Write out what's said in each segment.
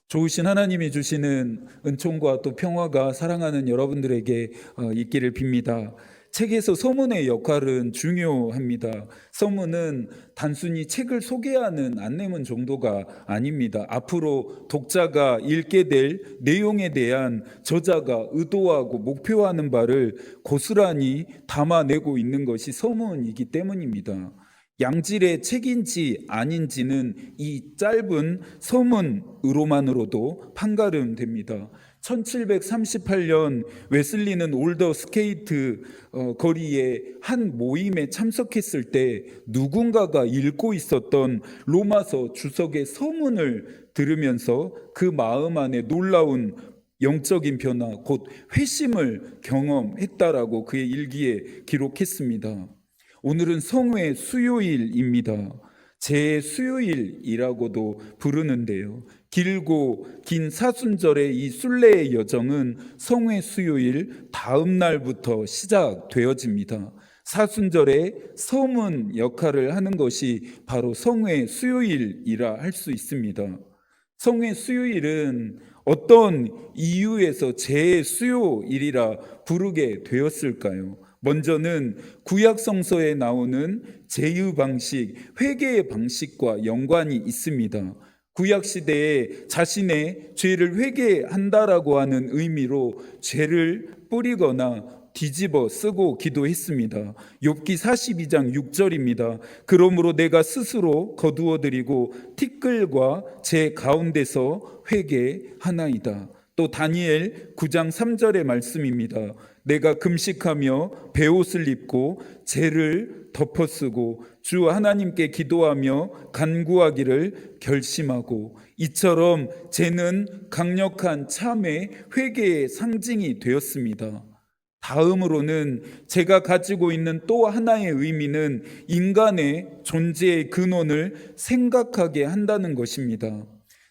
좋으신 하나님이 주시는 은총과 또 평화가 사랑하는 여러분들에게 있기를 빕니다. 책에서 서문의 역할은 중요합니다. 서문은 단순히 책을 소개하는 안내문 정도가 아닙니다. 앞으로 독자가 읽게 될 내용에 대한 저자가 의도하고 목표하는 바를 고스란히 담아내고 있는 것이 서문이기 때문입니다. 양질의 책인지 아닌지는 이 짧은 서문으로만으로도 판가름됩니다. 1738년 웨슬리는 올더 스케이트 거리에 한 모임에 참석했을 때 누군가가 읽고 있었던 로마서 주석의 서문을 들으면서 그 마음 안에 놀라운 영적인 변화, 곧 회심을 경험했다라고 그의 일기에 기록했습니다. 오늘은 성회 수요일입니다. 제수요일이라고도 부르는데요. 길고 긴 사순절의 이 순례의 여정은 성회 수요일 다음 날부터 시작되어집니다. 사순절의 서문 역할을 하는 것이 바로 성회 수요일이라 할 수 있습니다. 성회 수요일은 어떤 이유에서 제수요일이라 부르게 되었을까요? 먼저는 구약 성서에 나오는 제의 방식, 회개의 방식과 연관이 있습니다. 구약 시대에 자신의 죄를 회개한다라고 하는 의미로 죄를 뿌리거나 뒤집어 쓰고 기도했습니다. 욥기 42장 6절입니다. 그러므로 내가 스스로 거두어드리고 티끌과 제 가운데서 회개하나이다. 또 다니엘 9장 3절의 말씀입니다. 내가 금식하며 베옷을 입고 죄를 덮어쓰고 주 하나님께 기도하며 간구하기를 결심하고, 이처럼 죄는 강력한 참의 회개의 상징이 되었습니다. 다음으로는 제가 가지고 있는 또 하나의 의미는 인간의 존재의 근원을 생각하게 한다는 것입니다.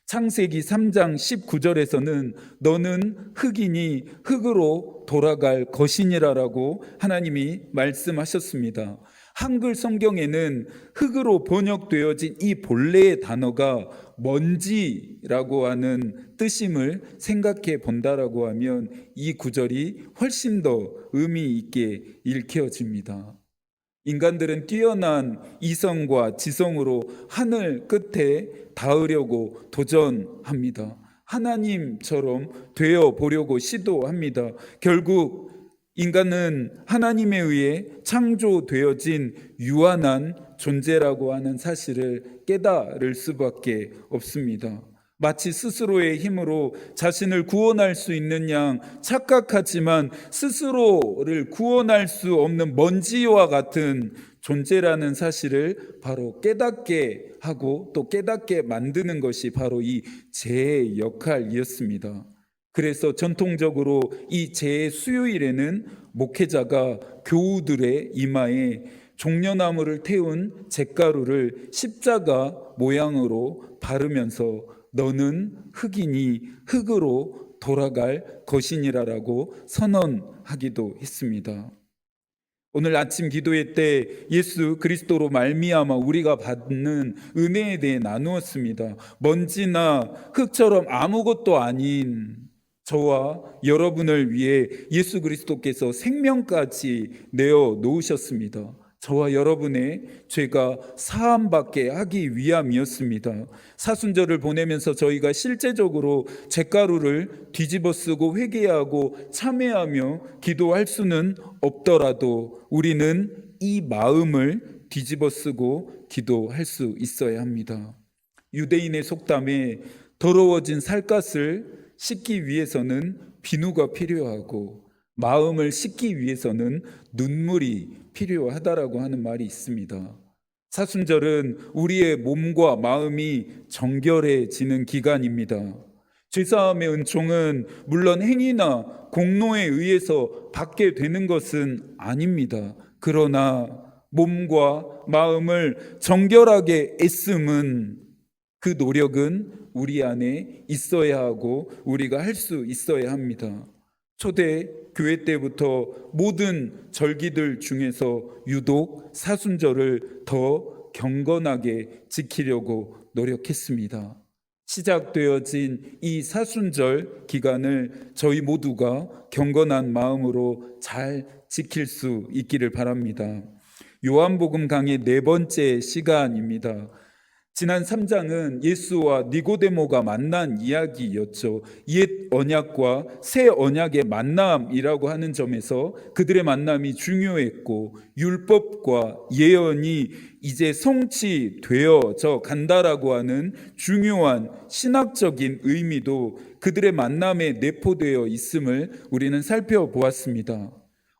창세기 3장 19절에서는 너는 흙이니 흙으로 돌아갈 것이니라라고 하나님이 말씀하셨습니다. 한글 성경에는 흙으로 번역되어진 이 본래의 단어가 먼지라고 하는 뜻임을 생각해 본다라고 하면 이 구절이 훨씬 더 의미 있게 읽혀집니다. 인간들은 뛰어난 이성과 지성으로 하늘 끝에 닿으려고 도전합니다. 하나님처럼 되어 보려고 시도합니다. 결국 인간은 하나님에 의해 창조되어진 유한한 존재라고 하는 사실을 깨달을 수밖에 없습니다. 마치 스스로의 힘으로 자신을 구원할 수 있는 양 착각하지만 스스로를 구원할 수 없는 먼지와 같은 존재라는 사실을 바로 깨닫게 하고 또 깨닫게 만드는 것이 바로 이 죄의 역할이었습니다. 그래서 전통적으로 이 제수요일에는 목회자가 교우들의 이마에 종려나무를 태운 잿가루를 십자가 모양으로 바르면서 너는 흙이니 흙으로 돌아갈 것이니라라고 선언하기도 했습니다. 오늘 아침 기도회 때 예수 그리스도로 말미암아 우리가 받는 은혜에 대해 나누었습니다. 먼지나 흙처럼 아무것도 아닌 저와 여러분을 위해 예수 그리스도께서 생명까지 내어 놓으셨습니다. 저와 여러분의 죄가 사함받게 하기 위함이었습니다. 사순절을 보내면서 저희가 실제적으로 잿가루를 뒤집어 쓰고 회개하고 참회하며 기도할 수는 없더라도 우리는 이 마음을 뒤집어 쓰고 기도할 수 있어야 합니다. 유대인의 속담에 더러워진 살갗을 씻기 위해서는 비누가 필요하고 마음을 씻기 위해서는 눈물이 필요하다라고 하는 말이 있습니다. 사순절은 우리의 몸과 마음이 정결해지는 기간입니다. 죄사함의 은총은 물론 행위나 공로에 의해서 받게 되는 것은 아닙니다. 그러나 몸과 마음을 정결하게 애씀은 그 노력은 우리 안에 있어야 하고 우리가 할 수 있어야 합니다. 초대 교회 때부터 모든 절기들 중에서 유독 사순절을 더 경건하게 지키려고 노력했습니다. 시작되어진 이 사순절 기간을 저희 모두가 경건한 마음으로 잘 지킬 수 있기를 바랍니다. 요한복음 강의 4번째 시간입니다. 지난 3장은 예수와 니고데모가 만난 이야기였죠. 옛 언약과 새 언약의 만남이라고 하는 점에서 그들의 만남이 중요했고, 율법과 예언이 이제 성취되어져 간다라고 하는 중요한 신학적인 의미도 그들의 만남에 내포되어 있음을 우리는 살펴보았습니다.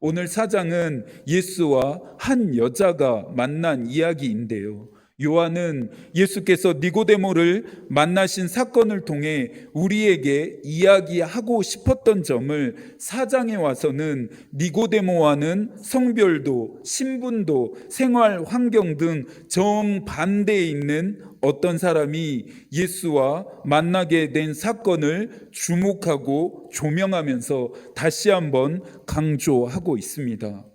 오늘 4장은 예수와 한 여자가 만난 이야기인데요. 요한은 예수께서 니고데모를 만나신 사건을 통해 우리에게 이야기하고 싶었던 점을 4장에 와서는 니고데모와는 성별도 신분도 생활 환경 등 정반대에 있는 어떤 사람이 예수와 만나게 된 사건을 주목하고 조명하면서 다시 한번 강조하고 있습니다.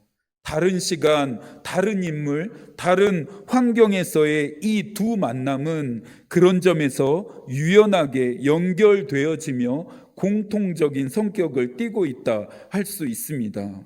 다른 시간, 다른 인물, 다른 환경에서의 이 두 만남은 그런 점에서 유연하게 연결되어지며 공통적인 성격을 띠고 있다 할 수 있습니다.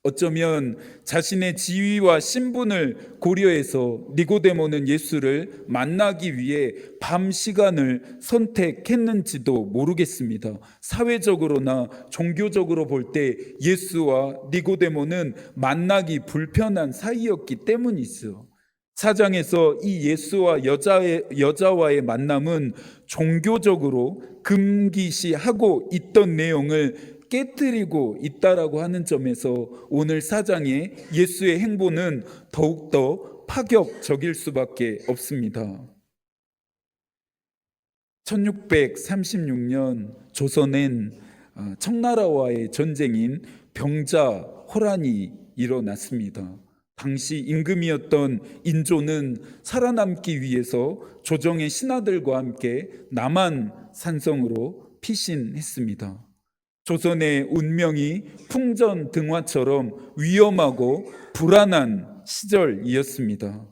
어쩌면 자신의 지위와 신분을 고려해서 니고데모는 예수를 만나기 위해 밤 시간을 선택했는지도 모르겠습니다. 사회적으로나 종교적으로 볼 때 예수와 니고데모는 만나기 불편한 사이였기 때문이죠. 4장에서 이 예수와 여자와의 만남은 종교적으로 금기시하고 있던 내용을 깨뜨리고 있다라고 하는 점에서 오늘 4장의 예수의 행보는 더욱더 파격적일 수밖에 없습니다. 1636년 조선엔 청나라와의 전쟁인 병자호란이 일어났습니다. 당시 임금이었던 인조는 살아남기 위해서 조정의 신하들과 함께 남한 산성으로 피신했습니다. 조선의 운명이 풍전등화처럼 위험하고 불안한 시절이었습니다.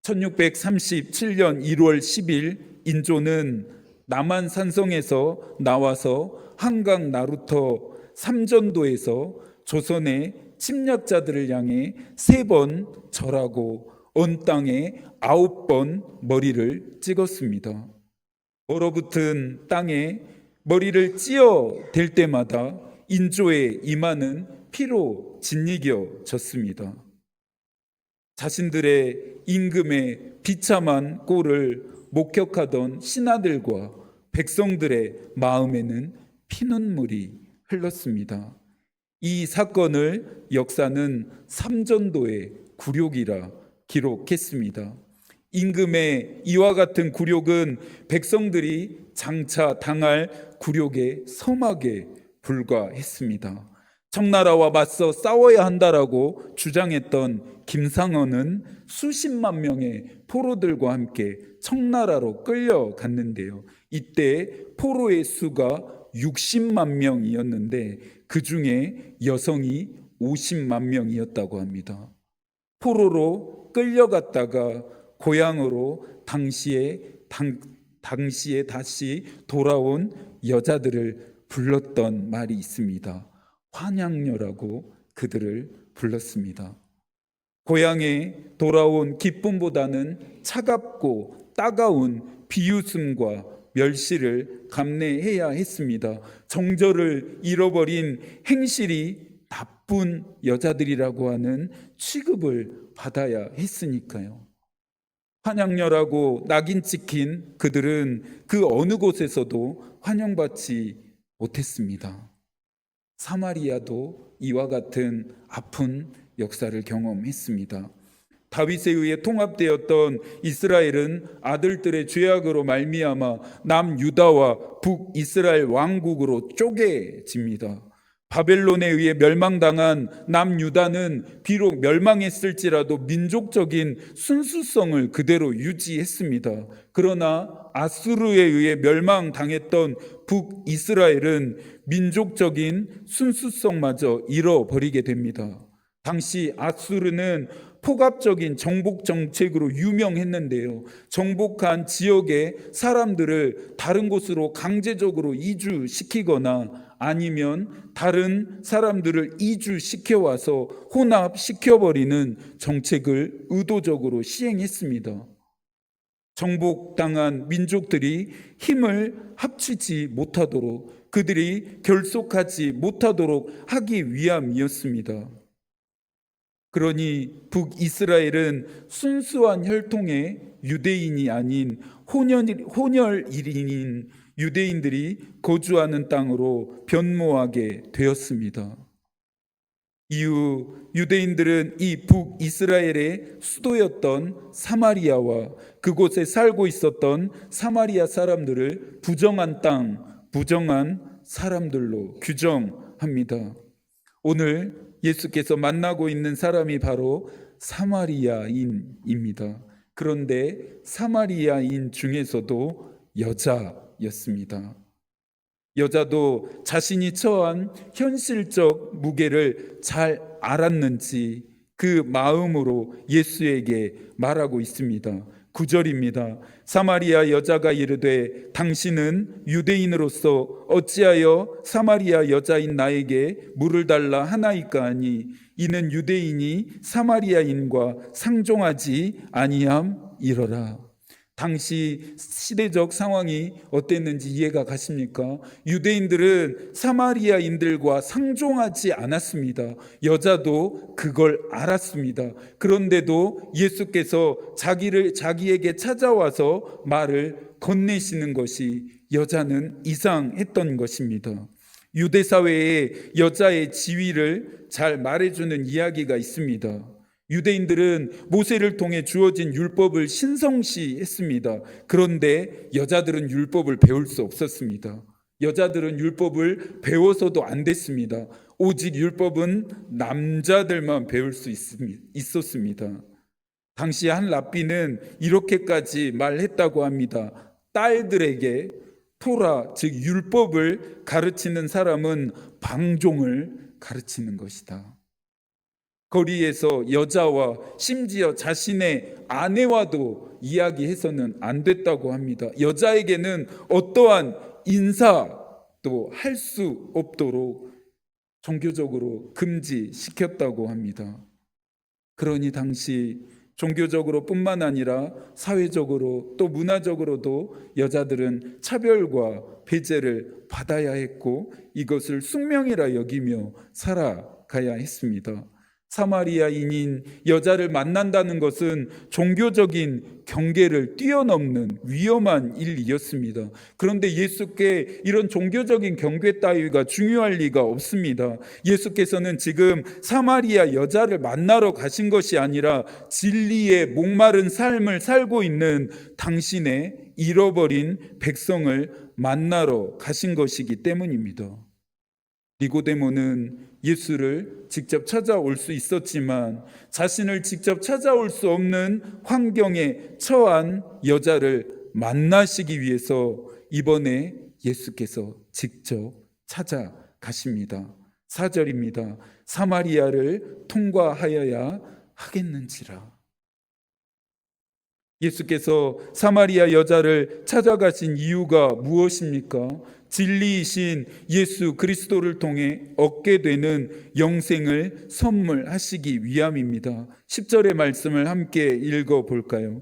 1637년 1월 10일 인조는 남한 산성에서 나와서 한강 나루터 삼전도에서 조선의 침략자들을 향해 3번 절하고 언 땅에 9번 머리를 찍었습니다. 얼어붙은 땅에 머리를 찧어댈 때마다 인조의 이마는 피로 짓이겨졌습니다. 자신들의 임금의 비참한 꼴을 목격하던 신하들과 백성들의 마음에는 피눈물이 흘렀습니다. 이 사건을 역사는 삼전도의 굴욕이라 기록했습니다. 임금의 이와 같은 굴욕은 백성들이 장차 당할 굴욕에 서막에 불과했습니다. 청나라와 맞서 싸워야 한다라고 주장했던 김상헌은 수십만 명의 포로들과 함께 청나라로 끌려갔는데요. 이때 포로의 수가 60만 명이었는데 그 중에 여성이 50만 명이었다고 합니다. 포로로 끌려갔다가 고향으로 당시에 다시 돌아온 여자들을 불렀던 말이 있습니다. 환양녀라고 그들을 불렀습니다. 고향에 돌아온 기쁨보다는 차갑고 따가운 비웃음과 멸시를 감내해야 했습니다. 정절을 잃어버린 행실이 나쁜 여자들이라고 하는 취급을 받아야 했으니까요. 환양녀라고 낙인 찍힌 그들은 그 어느 곳에서도 환영받지 못했습니다. 사마리아도 이와 같은 아픈 역사를 경험했습니다. 다윗에 의해 통합되었던 이스라엘은 아들들의 죄악으로 말미암아 남유다와 북이스라엘 왕국으로 쪼개집니다. 바벨론에 의해 멸망당한 남유다는 비록 멸망했을지라도 민족적인 순수성을 그대로 유지했습니다. 그러나 아수르에 의해 멸망당했던 북이스라엘은 민족적인 순수성마저 잃어버리게 됩니다. 당시 아수르는 폭압적인 정복 정책으로 유명했는데요. 정복한 지역의 사람들을 다른 곳으로 강제적으로 이주시키거나 아니면 다른 사람들을 이주시켜와서 혼합시켜버리는 정책을 의도적으로 시행했습니다. 정복당한 민족들이 힘을 합치지 못하도록, 그들이 결속하지 못하도록 하기 위함이었습니다. 그러니 북이스라엘은 순수한 혈통의 유대인이 아닌 혼혈일인인 유대인들이 거주하는 땅으로 변모하게 되었습니다. 이후 유대인들은 이 북이스라엘의 수도였던 사마리아와 그곳에 살고 있었던 사마리아 사람들을 부정한 땅, 부정한 사람들로 규정합니다. 오늘 예수께서 만나고 있는 사람이 바로 사마리아인입니다. 그런데 사마리아인 중에서도 여자였습니다. 여자도 자신이 처한 현실적 무게를 잘 알았는지 그 마음으로 예수에게 말하고 있습니다. 9절입니다. 사마리아 여자가 이르되 당신은 유대인으로서 어찌하여 사마리아 여자인 나에게 물을 달라 하나이까 하니 이는 유대인이 사마리아인과 상종하지 아니함이러라. 당시 시대적 상황이 어땠는지 이해가 가십니까? 유대인들은 사마리아인들과 상종하지 않았습니다. 여자도 그걸 알았습니다. 그런데도 예수께서 자기에게 찾아와서 말을 건네시는 것이 여자는 이상했던 것입니다. 유대 사회에 여자의 지위를 잘 말해주는 이야기가 있습니다. 유대인들은 모세를 통해 주어진 율법을 신성시했습니다. 그런데 여자들은 율법을 배울 수 없었습니다. 여자들은 율법을 배워서도 안 됐습니다. 오직 율법은 남자들만 배울 수 있었습니다. 당시 한 랍비는 이렇게까지 말했다고 합니다. 딸들에게 토라, 즉 율법을 가르치는 사람은 방종을 가르치는 것이다. 거리에서 여자와 심지어 자신의 아내와도 이야기해서는 안 됐다고 합니다. 여자에게는 어떠한 인사도 할 수 없도록 종교적으로 금지시켰다고 합니다. 그러니 당시 종교적으로 뿐만 아니라 사회적으로 또 문화적으로도 여자들은 차별과 배제를 받아야 했고 이것을 숙명이라 여기며 살아가야 했습니다. 사마리아인인 여자를 만난다는 것은 종교적인 경계를 뛰어넘는 위험한 일이었습니다. 그런데 예수께 이런 종교적인 경계 따위가 중요할 리가 없습니다. 예수께서는 지금 사마리아 여자를 만나러 가신 것이 아니라 진리에 목마른 삶을 살고 있는 당신의 잃어버린 백성을 만나러 가신 것이기 때문입니다. 니고데모는 예수를 직접 찾아올 수 있었지만 자신을 직접 찾아올 수 없는 환경에 처한 여자를 만나시기 위해서 이번에 예수께서 직접 찾아가십니다. 4절입니다. 사마리아를 통과하여야 하겠는지라. 예수께서 사마리아 여자를 찾아가신 이유가 무엇입니까? 진리이신 예수 그리스도를 통해 얻게 되는 영생을 선물하시기 위함입니다. 10절의 말씀을 함께 읽어볼까요?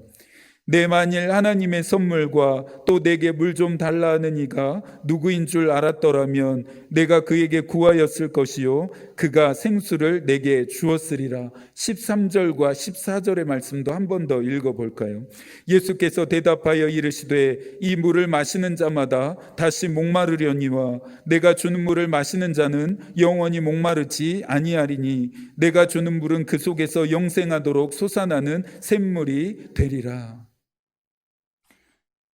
내 만일 하나님의 선물과 또 내게 물 좀 달라 하는 이가 누구인 줄 알았더라면 내가 그에게 구하였을 것이요 그가 생수를 내게 주었으리라. 13절과 14절의 말씀도 한 번 더 읽어볼까요? 예수께서 대답하여 이르시되 이 물을 마시는 자마다 다시 목마르려니와 내가 주는 물을 마시는 자는 영원히 목마르지 아니하리니 내가 주는 물은 그 속에서 영생하도록 솟아나는 샘물이 되리라.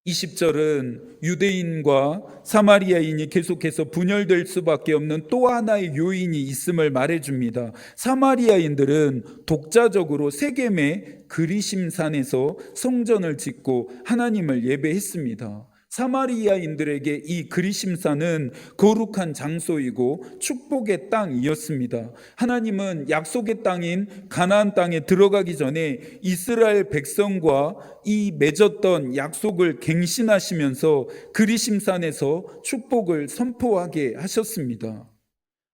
20절은 유대인과 사마리아인이 계속해서 분열될 수밖에 없는 또 하나의 요인이 있음을 말해줍니다. 사마리아인들은 독자적으로 세겜의 그리심산에서 성전을 짓고 하나님을 예배했습니다. 사마리아인들에게 이 그리심산은 거룩한 장소이고 축복의 땅이었습니다. 하나님은 약속의 땅인 가나안 땅에 들어가기 전에 이스라엘 백성과 이 맺었던 약속을 갱신하시면서 그리심산에서 축복을 선포하게 하셨습니다.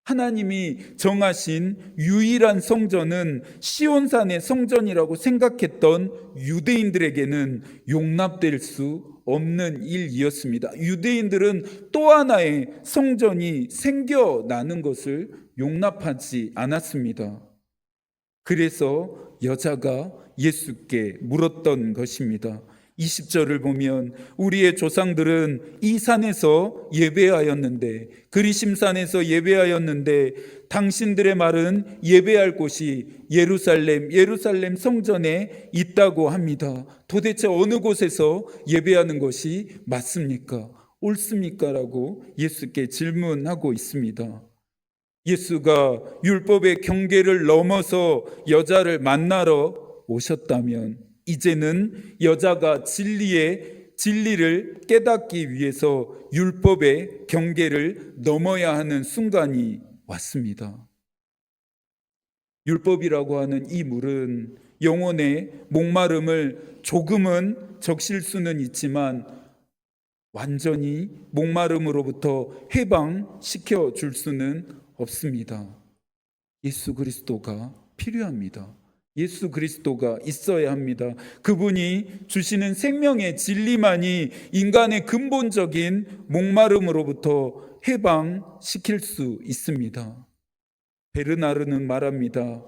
하나님이 정하신 유일한 성전은 시온산의 성전이라고 생각했던 유대인들에게는 용납될 수 없는 일이었습니다. 유대인들은 또 하나의 성전이 생겨나는 것을 용납하지 않았습니다. 그래서 여자가 예수께 물었던 것입니다. 20절을 보면 우리의 조상들은 이 산에서 예배하였는데 그리심산에서 예배하였는데 당신들의 말은 예배할 곳이 예루살렘 성전에 있다고 합니다. 도대체 어느 곳에서 예배하는 것이 맞습니까? 옳습니까? 라고 예수께 질문하고 있습니다. 예수가 율법의 경계를 넘어서 여자를 만나러 오셨다면 이제는 여자가 진리를 깨닫기 위해서 율법의 경계를 넘어야 하는 순간이 왔습니다. 율법이라고 하는 이 물은 영혼의 목마름을 조금은 적실 수는 있지만 완전히 목마름으로부터 해방시켜 줄 수는 없습니다. 예수 그리스도가 필요합니다. 예수 그리스도가 있어야 합니다. 그분이 주시는 생명의 진리만이 인간의 근본적인 목마름으로부터 해방시킬 수 있습니다. 베르나르는 말합니다.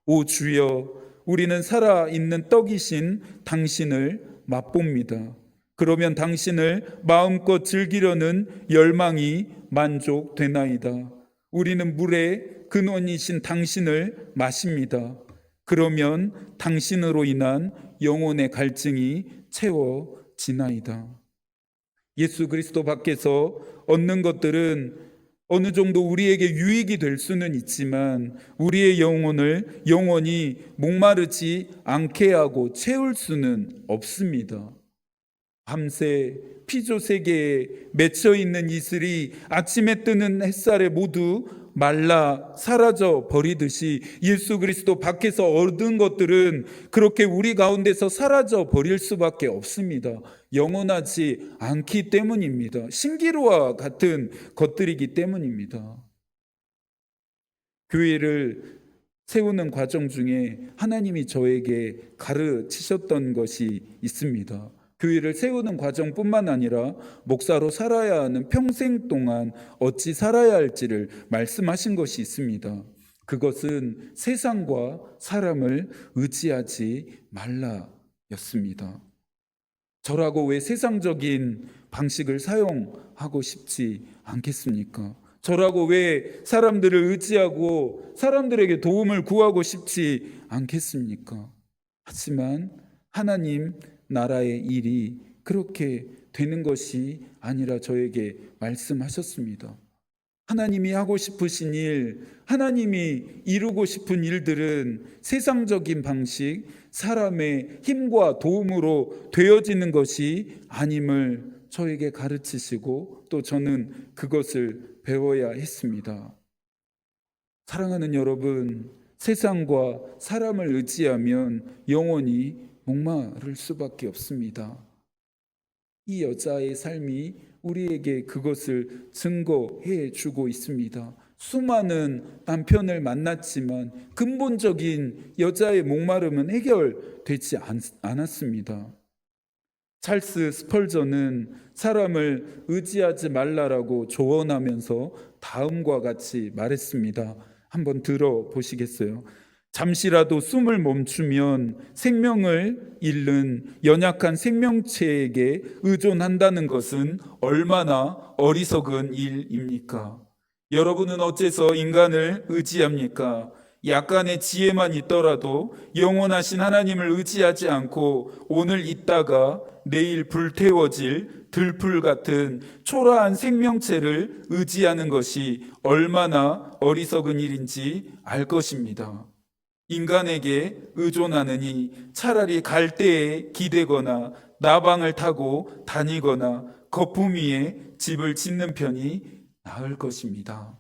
오 주여, 우리는 살아있는 떡이신 당신을 맛봅니다. 그러면 당신을 마음껏 즐기려는 열망이 만족되나이다. 우리는 물의 근원이신 당신을 마십니다. 그러면 당신으로 인한 영혼의 갈증이 채워지나이다. 예수 그리스도 밖에서 얻는 것들은 어느 정도 우리에게 유익이 될 수는 있지만 우리의 영혼을 영원히 목마르지 않게 하고 채울 수는 없습니다. 밤새 피조 세계에 맺혀 있는 이슬이 아침에 뜨는 햇살에 모두 말라 사라져 버리듯이 예수 그리스도 밖에서 얻은 것들은 그렇게 우리 가운데서 사라져 버릴 수밖에 없습니다. 영원하지 않기 때문입니다. 신기루와 같은 것들이기 때문입니다. 교회를 세우는 과정 중에 하나님이 저에게 가르치셨던 것이 있습니다. 교회를 세우는 과정뿐만 아니라 목사로 살아야 하는 평생 동안 어찌 살아야 할지를 말씀하신 것이 있습니다. 그것은 세상과 사람을 의지하지 말라였습니다. 저라고 왜 세상적인 방식을 사용하고 싶지 않겠습니까? 저라고 왜 사람들을 의지하고 사람들에게 도움을 구하고 싶지 않겠습니까? 하지만 하나님 나라의 일이 그렇게 되는 것이 아니라 저에게 말씀하셨습니다. 하나님이 하고 싶으신 일, 하나님이 이루고 싶은 일들은 세상적인 방식, 사람의 힘과 도움으로 되어지는 것이 아님을 저에게 가르치시고 또 저는 그것을 배워야 했습니다. 사랑하는 여러분, 세상과 사람을 의지하면 영원히 목마를 수밖에 없습니다. 이 여자의 삶이 우리에게 그것을 증거해 주고 있습니다. 수많은 남편을 만났지만 근본적인 여자의 목마름은 해결되지 않았습니다. 찰스 스펄전은 사람을 의지하지 말라라고 조언하면서 다음과 같이 말했습니다. 한번 들어보시겠어요? 잠시라도 숨을 멈추면 생명을 잃는 연약한 생명체에게 의존한다는 것은 얼마나 어리석은 일입니까? 여러분은 어째서 인간을 의지합니까? 약간의 지혜만 있더라도 영원하신 하나님을 의지하지 않고 오늘 있다가 내일 불태워질 들풀 같은 초라한 생명체를 의지하는 것이 얼마나 어리석은 일인지 알 것입니다. 인간에게 의존하느니 차라리 갈대에 기대거나 나방을 타고 다니거나 거품 위에 집을 짓는 편이 나을 것입니다.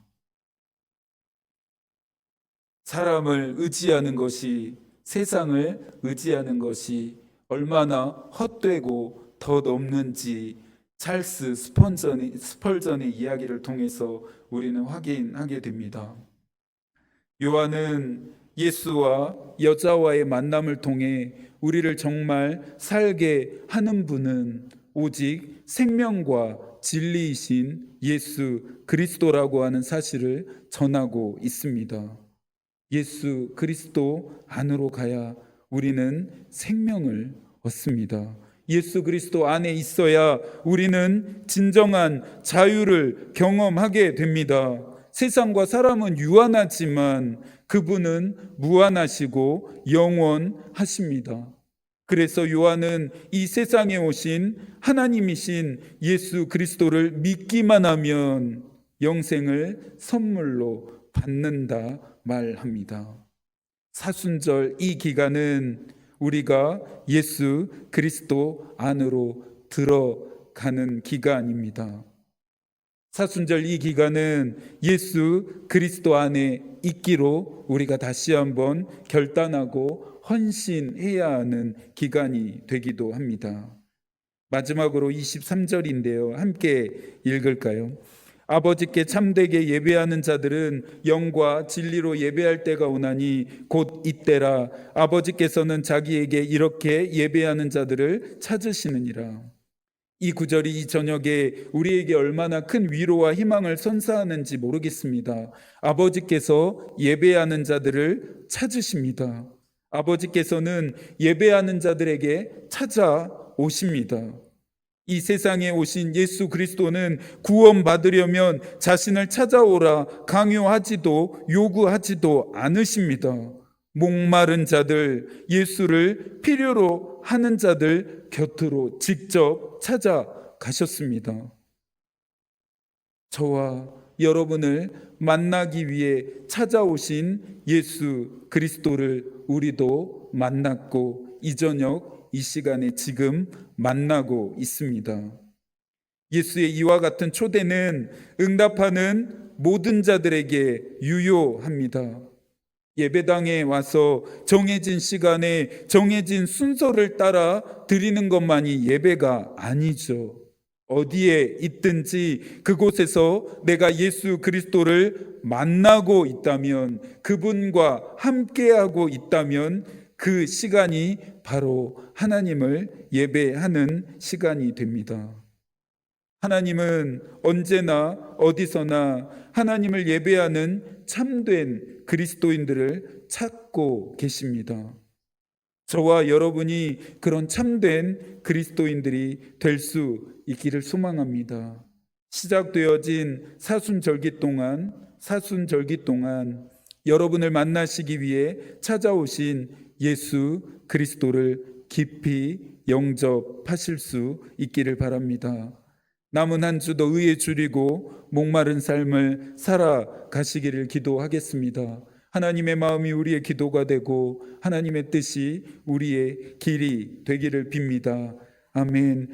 사람을 의지하는 것이, 세상을 의지하는 것이 얼마나 헛되고 덧없는지 찰스 스펄전의 이야기를 통해서 우리는 확인하게 됩니다. 요한은 예수와 여자와의 만남을 통해 우리를 정말 살게 하는 분은 오직 생명과 진리이신 예수 그리스도라고 하는 사실을 전하고 있습니다. 예수 그리스도 안으로 가야 우리는 생명을 얻습니다. 예수 그리스도 안에 있어야 우리는 진정한 자유를 경험하게 됩니다. 세상과 사람은 유한하지만 그분은 무한하시고 영원하십니다. 그래서 요한은 이 세상에 오신 하나님이신 예수 그리스도를 믿기만 하면 영생을 선물로 받는다 말합니다. 사순절 이 기간은 우리가 예수 그리스도 안으로 들어가는 기간입니다. 사순절 이 기간은 예수 그리스도 안에 있기로 우리가 다시 한번 결단하고 헌신해야 하는 기간이 되기도 합니다. 마지막으로 23절인데요. 함께 읽을까요? 아버지께 참되게 예배하는 자들은 영과 진리로 예배할 때가 오나니 곧 이때라. 아버지께서는 자기에게 이렇게 예배하는 자들을 찾으시느니라. 이 구절이 이 저녁에 우리에게 얼마나 큰 위로와 희망을 선사하는지 모르겠습니다. 아버지께서 예배하는 자들을 찾으십니다. 아버지께서는 예배하는 자들에게 찾아오십니다. 이 세상에 오신 예수 그리스도는 구원받으려면 자신을 찾아오라 강요하지도 요구하지도 않으십니다. 목마른 자들, 예수를 필요로 하는 자들 곁으로 직접 찾아가셨습니다. 저와 여러분을 만나기 위해 찾아오신 예수 그리스도를 우리도 만났고 이 저녁 이 시간에 지금 만나고 있습니다. 예수의 이와 같은 초대는 응답하는 모든 자들에게 유효합니다. 예배당에 와서 정해진 시간에 정해진 순서를 따라 드리는 것만이 예배가 아니죠. 어디에 있든지 그곳에서 내가 예수 그리스도를 만나고 있다면, 그분과 함께하고 있다면 그 시간이 바로 하나님을 예배하는 시간이 됩니다. 하나님은 언제나 어디서나 하나님을 예배하는 참된 그리스도인들을 찾고 계십니다. 저와 여러분이 그런 참된 그리스도인들이 될 수 있기를 소망합니다. 시작되어진 사순절기 동안 여러분을 만나시기 위해 찾아오신 예수 그리스도를 깊이 영접하실 수 있기를 바랍니다. 남은 한 주도 의에 줄이고 목마른 삶을 살아가시기를 기도하겠습니다. 하나님의 마음이 우리의 기도가 되고 하나님의 뜻이 우리의 길이 되기를 빕니다. 아멘.